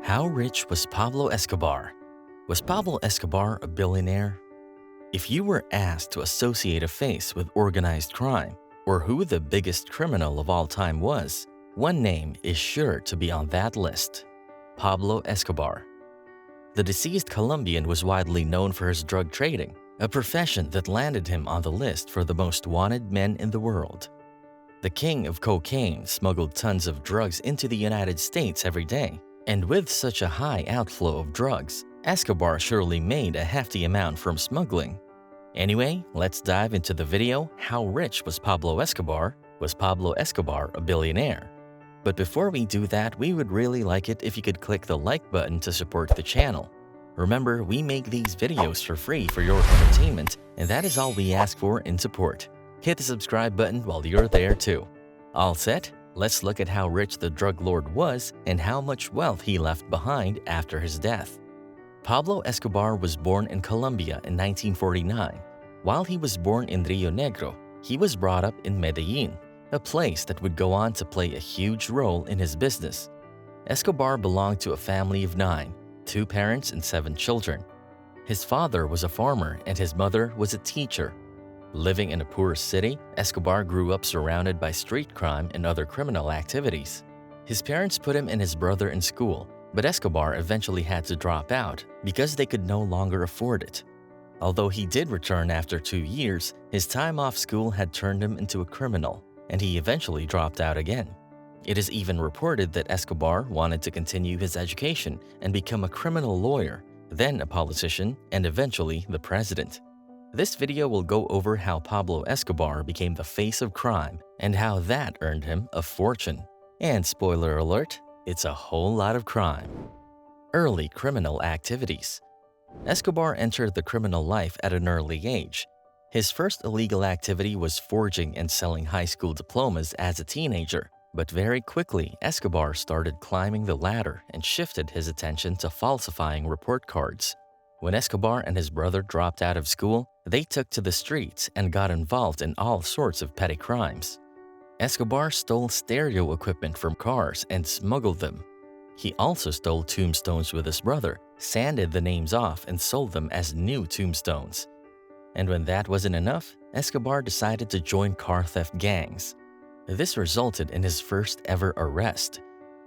How rich was Pablo Escobar? Was Pablo Escobar a billionaire? If you were asked to associate a face with organized crime, or who the biggest criminal of all time was, one name is sure to be on that list: Pablo Escobar. The deceased Colombian was widely known for his drug trading, a profession that landed him on the list for the most wanted men in the world. The king of cocaine smuggled tons of drugs into the United States every day, and with such a high outflow of drugs, Escobar surely made a hefty amount from smuggling. Anyway, let's dive into the video. How rich was Pablo Escobar? Was Pablo Escobar a billionaire? But before we do that, we would really like it if you could click the like button to support the channel. Remember, we make these videos for free for your entertainment, and that is all we ask for in support. Hit the subscribe button while you're there too. All set? Let's look at how rich the drug lord was and how much wealth he left behind after his death. Pablo Escobar was born in Colombia in 1949. While he was born in Rio Negro, he was brought up in Medellin, a place that would go on to play a huge role in his business. Escobar belonged to a family of 9, 2 parents and 7 children. His father was a farmer and his mother was a teacher. Living in a poor city, Escobar grew up surrounded by street crime and other criminal activities. His parents put him and his brother in school, but Escobar eventually had to drop out because they could no longer afford it. Although he did return after 2 years, his time off school had turned him into a criminal, and he eventually dropped out again. It is even reported that Escobar wanted to continue his education and become a criminal lawyer, then a politician, and eventually the president. This video will go over how Pablo Escobar became the face of crime and how that earned him a fortune. And spoiler alert, it's a whole lot of crime. Early criminal activities. Escobar entered the criminal life at an early age. His first illegal activity was forging and selling high school diplomas as a teenager, but very quickly Escobar started climbing the ladder and shifted his attention to falsifying report cards. When Escobar and his brother dropped out of school, they took to the streets and got involved in all sorts of petty crimes. Escobar stole stereo equipment from cars and smuggled them. He also stole tombstones with his brother, sanded the names off and sold them as new tombstones. And when that wasn't enough, Escobar decided to join car theft gangs. This resulted in his first ever arrest.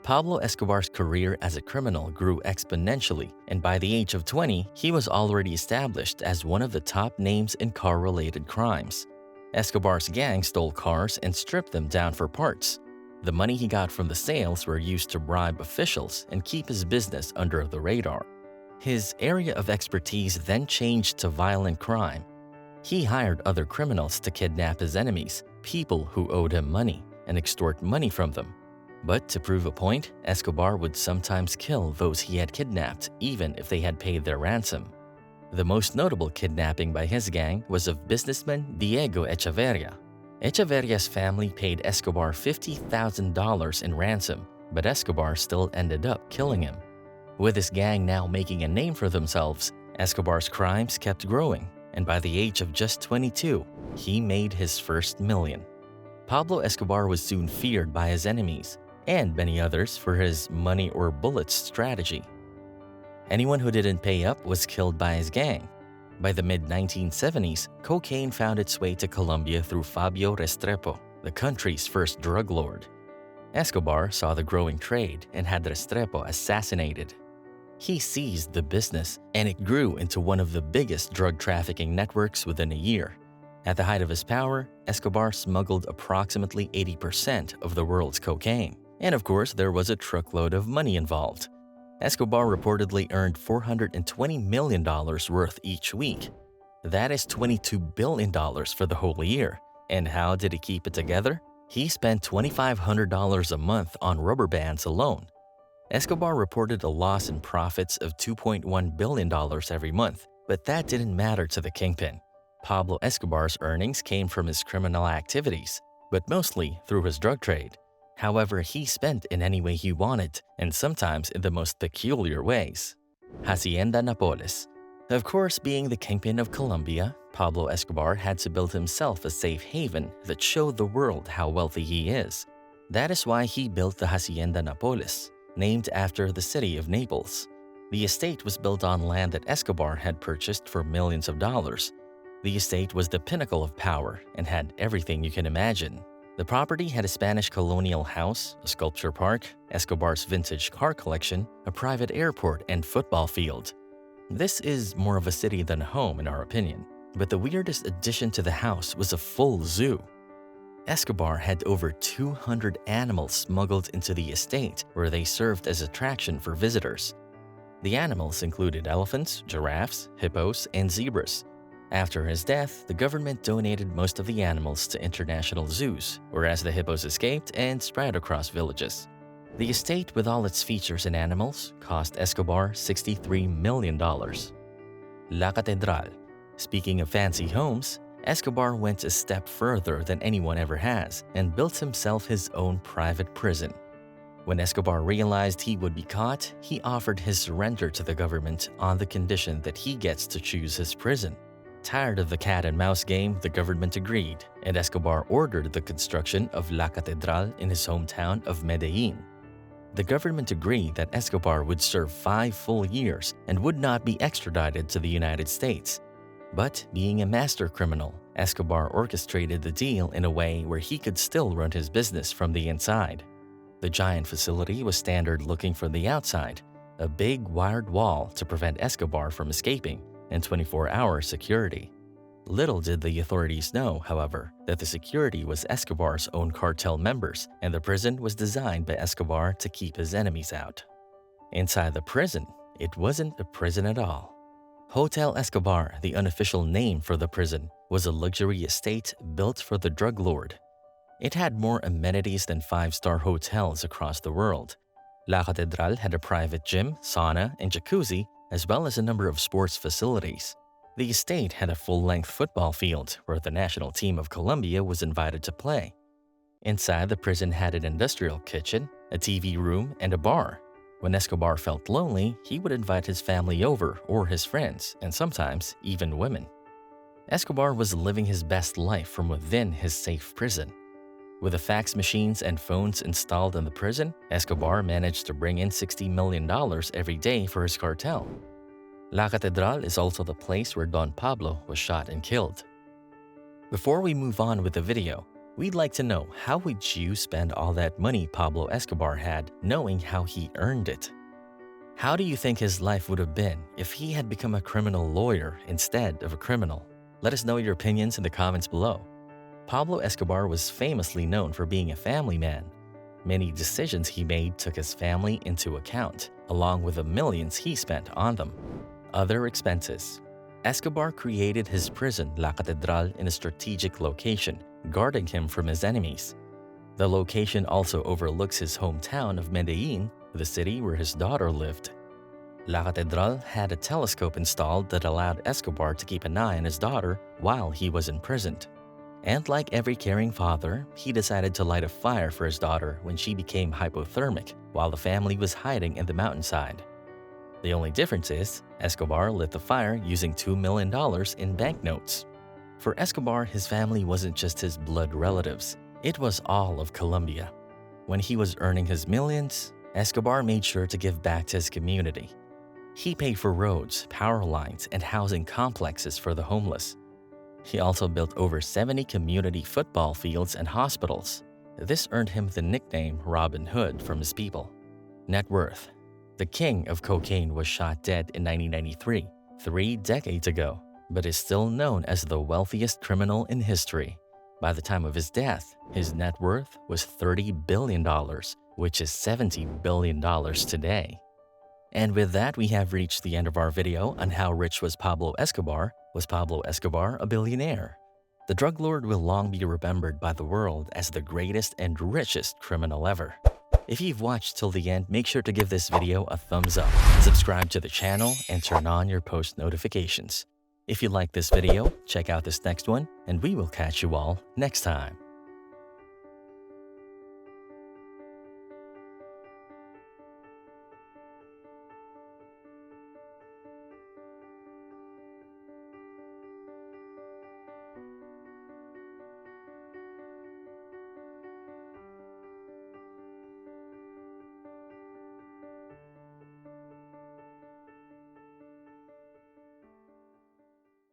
Pablo Escobar's career as a criminal grew exponentially, and by the age of 20, he was already established as one of the top names in car-related crimes. Escobar's gang stole cars and stripped them down for parts. The money he got from the sales were used to bribe officials and keep his business under the radar. His area of expertise then changed to violent crime. He hired other criminals to kidnap his enemies, people who owed him money, and extort money from them. But to prove a point, Escobar would sometimes kill those he had kidnapped, even if they had paid their ransom. The most notable kidnapping by his gang was of businessman Diego Echeverria. Echeverria's family paid Escobar $50,000 in ransom, but Escobar still ended up killing him. With his gang now making a name for themselves, Escobar's crimes kept growing, and by the age of just 22, he made his first million. Pablo Escobar was soon feared by his enemies, and many others for his money or bullets strategy. Anyone who didn't pay up was killed by his gang. By the mid-1970s, cocaine found its way to Colombia through Fabio Restrepo, the country's first drug lord. Escobar saw the growing trade and had Restrepo assassinated. He seized the business, and it grew into one of the biggest drug trafficking networks within a year. At the height of his power, Escobar smuggled approximately 80% of the world's cocaine. And of course, there was a truckload of money involved. Escobar reportedly earned $420 million worth each week. That is $22 billion for the whole year. And how did he keep it together? He spent $2,500 a month on rubber bands alone. Escobar reported a loss in profits of $2.1 billion every month, but that didn't matter to the kingpin. Pablo Escobar's earnings came from his criminal activities, but mostly through his drug trade. However, he spent in any way he wanted, and sometimes in the most peculiar ways. Hacienda Napoles. Of course, being the kingpin of Colombia, Pablo Escobar had to build himself a safe haven that showed the world how wealthy he is. That is why he built the Hacienda Napoles. named after the city of Naples. The estate was built on land that Escobar had purchased for millions of dollars. The estate was the pinnacle of power and had everything you can imagine. The property had a Spanish colonial house, a sculpture park, Escobar's vintage car collection, a private airport, and football field. This is more of a city than a home in our opinion, but the weirdest addition to the house was a full zoo. Escobar had over 200 animals smuggled into the estate where they served as attraction for visitors. The animals included elephants, giraffes, hippos, and zebras. After his death, the government donated most of the animals to international zoos, whereas the hippos escaped and spread across villages. The estate, with all its features and animals, cost Escobar $63 million. La Catedral. Speaking of fancy homes, Escobar went a step further than anyone ever has and built himself his own private prison. When Escobar realized he would be caught, he offered his surrender to the government on the condition that he gets to choose his prison. Tired of the cat-and-mouse game, the government agreed, and Escobar ordered the construction of La Catedral in his hometown of Medellin. The government agreed that Escobar would serve 5 full years and would not be extradited to the United States. But being a master criminal, Escobar orchestrated the deal in a way where he could still run his business from the inside. The giant facility was standard-looking from the outside, a big wired wall to prevent Escobar from escaping, and 24-hour security. Little did the authorities know, however, that the security was Escobar's own cartel members, and the prison was designed by Escobar to keep his enemies out. Inside the prison, it wasn't a prison at all. Hotel Escobar, the unofficial name for the prison, was a luxury estate built for the drug lord. It had more amenities than 5-star hotels across the world. La Catedral had a private gym, sauna, and jacuzzi, as well as a number of sports facilities. The estate had a full-length football field where the national team of Colombia was invited to play. Inside, the prison had an industrial kitchen, a TV room, and a bar. When Escobar felt lonely, he would invite his family over or his friends, and sometimes even women. Escobar was living his best life from within his safe prison. With the fax machines and phones installed in the prison, Escobar managed to bring in $60 million every day for his cartel. La Catedral is also the place where Don Pablo was shot and killed. Before we move on with the video, we'd like to know, how would you spend all that money Pablo Escobar had, knowing how he earned it? How do you think his life would have been if he had become a criminal lawyer instead of a criminal? Let us know your opinions in the comments below. Pablo Escobar was famously known for being a family man. Many decisions he made took his family into account, along with the millions he spent on them. Other expenses. Escobar created his prison, La Catedral, in a strategic location, guarding him from his enemies. The location also overlooks his hometown of Medellin, the city where his daughter lived. La Catedral had a telescope installed that allowed Escobar to keep an eye on his daughter while he was imprisoned. And like every caring father, he decided to light a fire for his daughter when she became hypothermic while the family was hiding in the mountainside. The only difference is, Escobar lit the fire using $2 million in banknotes. For Escobar, his family wasn't just his blood relatives, it was all of Colombia. When he was earning his millions, Escobar made sure to give back to his community. He paid for roads, power lines, and housing complexes for the homeless. He also built over 70 community football fields and hospitals. This earned him the nickname Robin Hood from his people. Net worth. The king of cocaine was shot dead in 1993, 3 decades ago, but is still known as the wealthiest criminal in history. By the time of his death, his net worth was $30 billion, which is $70 billion today. And with that, we have reached the end of our video on how rich was Pablo Escobar. Was Pablo Escobar a billionaire? The drug lord will long be remembered by the world as the greatest and richest criminal ever. If you've watched till the end, make sure to give this video a thumbs up, subscribe to the channel, and turn on your post notifications. If you like this video, check out this next one, and we will catch you all next time.